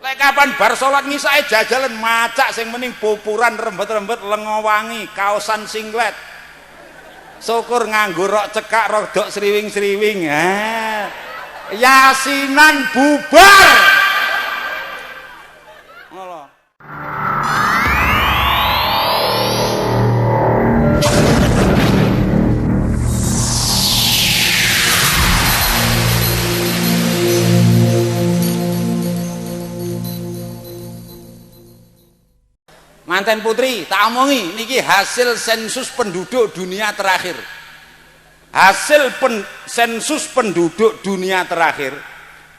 Lek kapan bar salat ngisake jajalan macak sing mending pupuran rembet-rembet lengo wangi, kaosan singlet. Syukur nganggo rok cekak rodok sriwing-sriwing. Yasinan bubar. Ngono. Manten putri, tak omongi niki hasil sensus penduduk dunia terakhir. Hasil sensus penduduk dunia terakhir,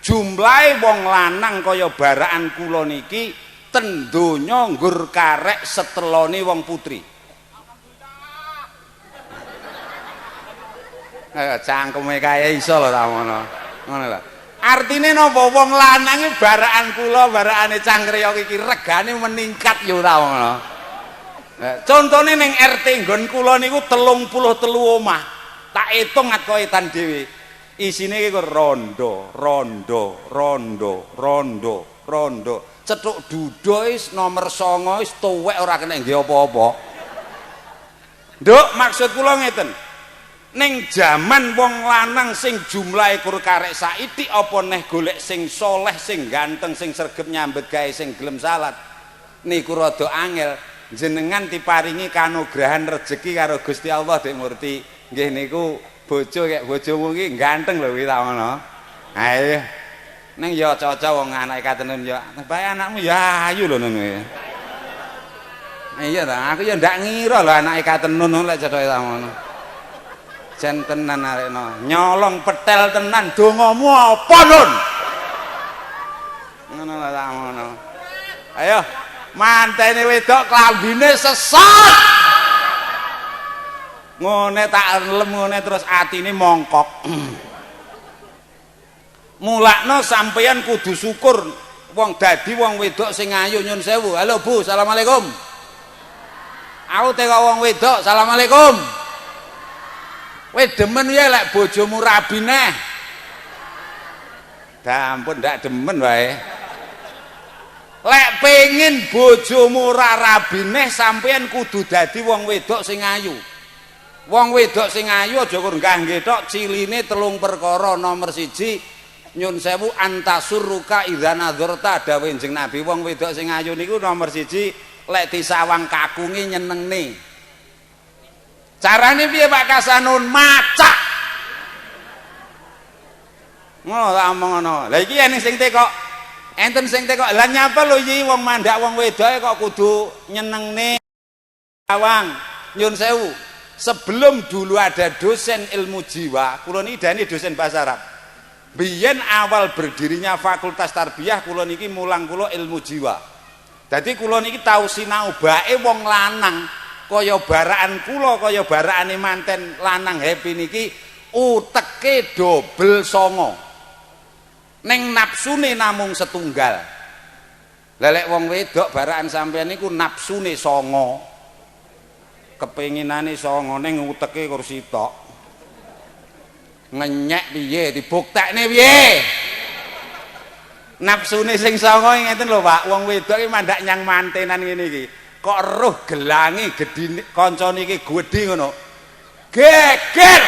jumlahe wong lanang kaya baraan kula niki ten donya nggur karek setelone wong putri. Cangkeme kaya iso lho ta ngono. Ngono lho. Artine napa wong lanang iki baraan kula barakane cangkriya iki regane meningkat yo ta ngono. Contone ning RT nggon kula niku 33 omah. Tak etung atkoetan dhewe. Isine iki rondo, rondo, rondo, rondo, rondo. Cethuk dudo wis nomor 9 wis tuwek ora kena nggih apa-apa. Nduk, maksud kula ngeten. Ning jaman wong lanang sing jumlahe kur karek saiki apa neh golek sing soleh, sing ganteng, sing sregep nyambet gawe, sing gelem salat niku rada angel. Jenengan diparingi kanugrahan rejeki karo Gusti Allah Dek Murti. Nggih niku bojo kek bojomu iki ganteng lho kuwi ta ngono. Ha iya. Ning ya cocok wong anake katenun ya. Bae anakmu ya ayu lho ngono. Iya ta, aku ya ndak ngira lho anake katenun lek cethoke ta ngono. Jan tenan arekno nyolong petel tenan dongamu apa nun ngono ta ngono. Ayo mantene wedok klambine sesat ngene tak lem ngene terus atine mongkok. Mulakno sampeyan kudu syukur wong dadi wong wedok sing ayu. Nyun sewu. Halo Bu, assalamualaikum. Aku teko wong wedok, assalamualaikum. Kowe demen ya lek bojomu rabi neh. Dah ampun ndak demen wae. Lek pengin bojomu ora rabi neh sampeyan kudu dadi wong wedok sing ayu. Wong wedok sing ayu aja kur nggih tok ciline 3 perkara. Nomor 1 nyun sewu antasurruka idza nadzarta dawuh Kanjeng Nabi wong wedok sing ayu niku nomor 1 lek disawang kakunge nyenengne. Carane piye Pak Kasanun? Macak. Ngono tak omong ngono. Lah iki ene sing teko. Enten sing teko. Lah nyapa lho iki wong mandak wong wedoke kok kudu nyenengne awang. Nyun sewu. Sebelum dulu ada dosen ilmu jiwa, kula niki dene dosen bahasa Arab. Biyen awal berdirinya Fakultas Tarbiyah kula niki mulang kula ilmu jiwa. Dadi kula niki tau sinau bae wong lanang. Kaya baraan kula kaya baraane manten lanang happy niki uteke dobel 9 ning nafsune namung setunggal. Lelek wong wedok baraan sampeyan niku nafsune 9 kepinginane 9 ning uteke kursi tok ngenyek piye dibuktekne piye nafsune sing 9 ngeten lho Pak. Wong wedok iki mandak nyang mantenan ngene iki kok roh gelangi gedine kancane iki gedhi ngono geger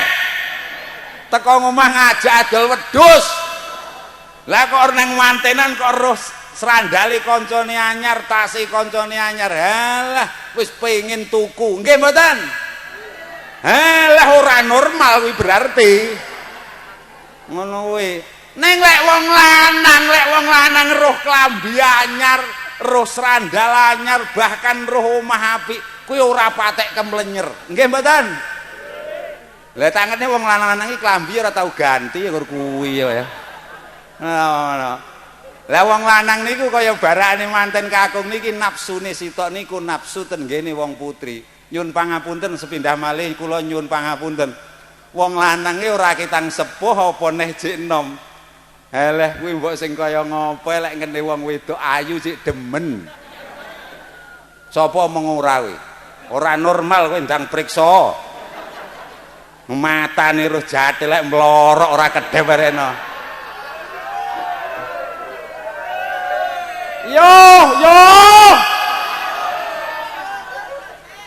teko ngomah ngajak adol wedhus. Lah kok nang mantenan kok roh srandale kancane anyar, tase kancane anyar. Halah wis pengin tuku nggih mboten. Halah ora normal kuwi berarti ngono kuwi. Ning lek wong lanang roh klambi anyar, roh srandal anyar, bahkan roh omah apik kuwi ora patek kemlenyer nggih mboten. Lah tangene wong lanang iki klambi ora tau ganti ya kuwi ya. Ngono. Lah wong lanang niku kaya barane manten kakung niki nafsune sitok niku nafsu ten nggene wong putri. Nyun pangapunten sepindah malih kula nyun pangapunten. Wong lanang iki ora kitang sepuh apa neh jek enom. Halah kuwi mbok sing kaya ngopo lek ngene wong wedok ayu sik demen. Sapa mung ora kuwi? Ora normal kowe ndang priksa. Matane roh jathil lek mlorok ora kedhep arena. Yo, yo.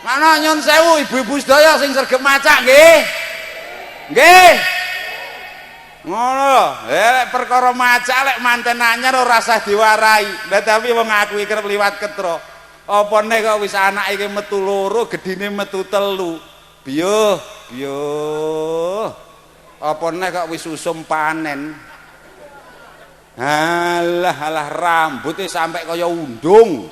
Mana nyun sewu ibu-ibu sedaya sing sregep macak nggih. Nggih. Ngono, lek perkara macak lek manten anyar ora usah diwarai. Lah tapi wong aku iki kerep liwat ketro. Apa nek kok wis anak iki metu loro, gedine metu telu. Biyuh, biyuh. Apa nek kok wis usum panen. Alah, alah rambutnya sampai kaya undung.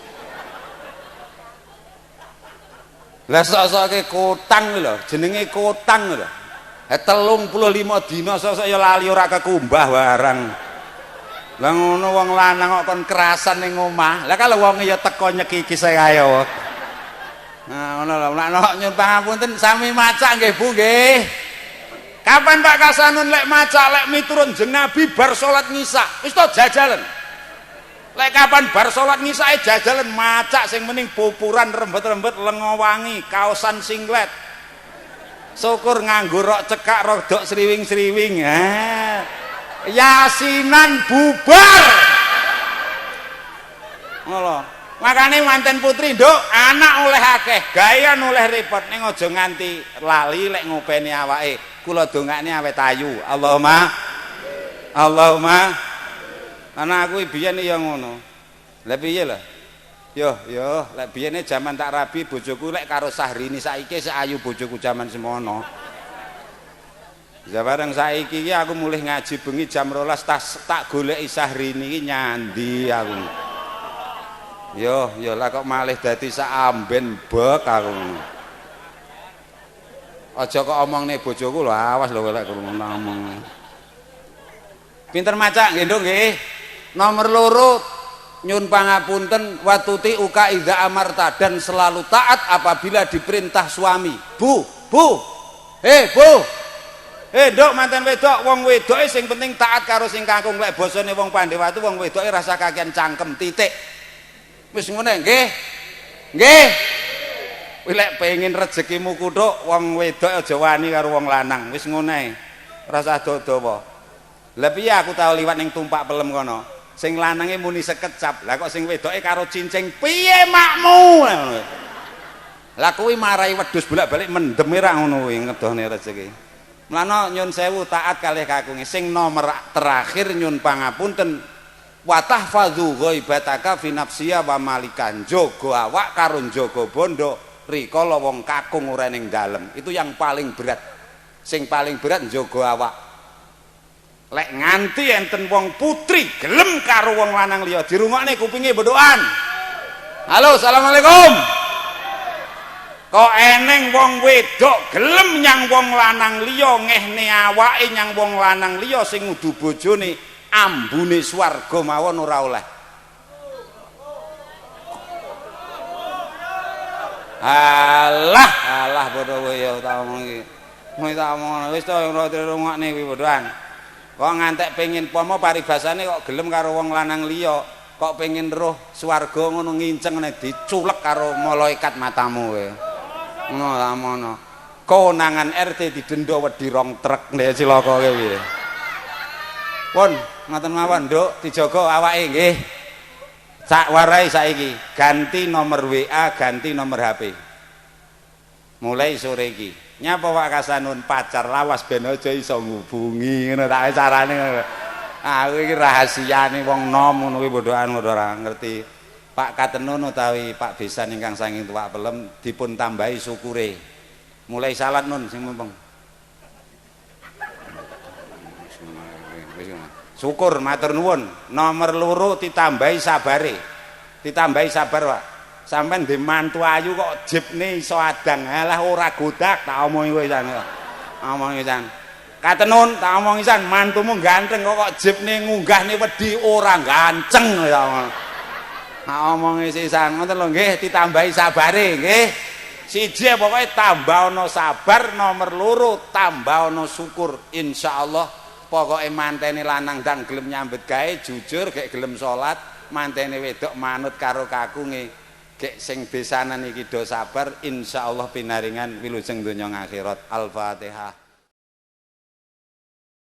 Lah sok-soke kotang lho, jenenge kotang lho. 35 dina sok-sok ya lali ora kekumbah barang. Lah ngono wong lanang kok kon kerasan ning omah. Lah kalau wong ya teko nyekiki saya kaya. Nah ngono lho, nek nyuwun pangapunten sami macak nggih Bu nggih. Kapan Pak Kasanun lek macak lek miturun jeneng Nabi bar salat ngisa. Wis to jajalan. Lek kapan bar salat ngisae jajalan macak sing mending pupuran rembet-rembet lengo wangi, kaosan singlet. Syukur nganggo rok cekak rodok sriwing-sriwing. Yasinan bubar. Ngono. Makane manten putri nduk anak oleh akeh, gayan oleh repot ning aja nganti lali lek ngopeni awake. Kula dongakne awet ayu. Allahumma anak aku biyen ya ngono. Lah piye lho? Yo, lek biyene jaman tak rabi bojoku lek karo Sahrini saiki sik ayu bojoku jaman semono. Bareng saiki iki aku mulih ngaji bengi jam 12 tak goleki Sahrini iki nyandi aku. Yo lah kok malih dadi sak amben bek aku. Aja kok omongne bojoku lho, awas lho lek ngomong. Pinter macak nggih Nduk nggih. Nomor 2 nyun pangapunten watuti uka idza amarta dan selalu taat apabila diperintah suami. Bu. Nduk manten wedok wong wedoke sing penting taat karo sing kakung. Lek basane wong Pandewatu wong wedoke rasa kakean cangkem titik. Wis ngene nggih. Nggih. Lek pengin rezekimu kuthuk wong wedok aja wani karo wong lanang. Wis ngene. Rasa dawa. Lah piye aku tau liwat ning tumpak pelem kono. Sing lanange muni sekecap. Lah kok sing wedoke karo cincing piye makmu? Lah kuwi marai wedhus bolak-balik mendem ra ngono kuwi ngedone rezeki. Mlana nyun sewu taat kalih kakunge. Sing nomor terakhir nyun pangapunten wa tahfazu ghaibataka fi nafsiya wa malikan. Jaga awak karo jaga bondo rikala wong kakung ora ning dalem. Itu yang paling berat. Sing paling berat jaga awak. Lek nganti enten wong putri gelem karo wong lanang liya dirungokne kupinge bedoan. Halo, assalamualaikum. Kok eneng wong wedok gelem nyang wong lanang liya ngehne awake nyang wong lanang liya sing ngudu bojone ambune swarga mawon ora oleh. Alah padha kowe ya tak omong iki. Mau tak omong wis to ora dirungokne kuwi bedoan. Kok ngantek pengin pomo paribasane kok gelem karo wong lanang liya, kok pengin roh swarga ngono nginceng nek diculek karo malaikat matamu kowe. Ngono ta mono. Konangan RT didenda wedi rong trek nek cilaka kowe piye. Pun ngoten mawon, Nduk, dijaga awake nggih. Sak warai saiki ganti nomor WA, ganti nomor HP. Mulai sore iki. Nyapa Pak Kasanun pacar lawas ben aja iso ngubungi ngono tak carane ngono. Aku iki rahasiane wong nom ngono kuwi bodohan ora ngerti. Pak Katenun utawi Pak Besan ingkang saking tuwak pelem dipun tambahi syukure. Mulai salat nun sing mumpung. Syukur matur nuwun. Nomor 2 ditambahi sabare. Ditambahi sabar, Pak. Sampeyan ndek mantu ayu kok jipne iso adang. Alah ora godak tak omongi kowe jan. Omongi jan. Katenun tak omongi jan mantumu ganteng kok jipne ngunggahne wedi ora ganceng ya. Tak omongi sisan ngoten lho nggih ditambahi sabare nggih. Siji pokoke tambah ana sabar, nomor 2 tambah ana syukur. Insyaallah pokoke mantene lanang ndang gelem nyambet gawe jujur gek gelem salat, mantene wedok manut karo kakunge. Gek sing besanan iki do sabar insyaallah pinaringan wilujeng donya akhirat. Al-Fatihah.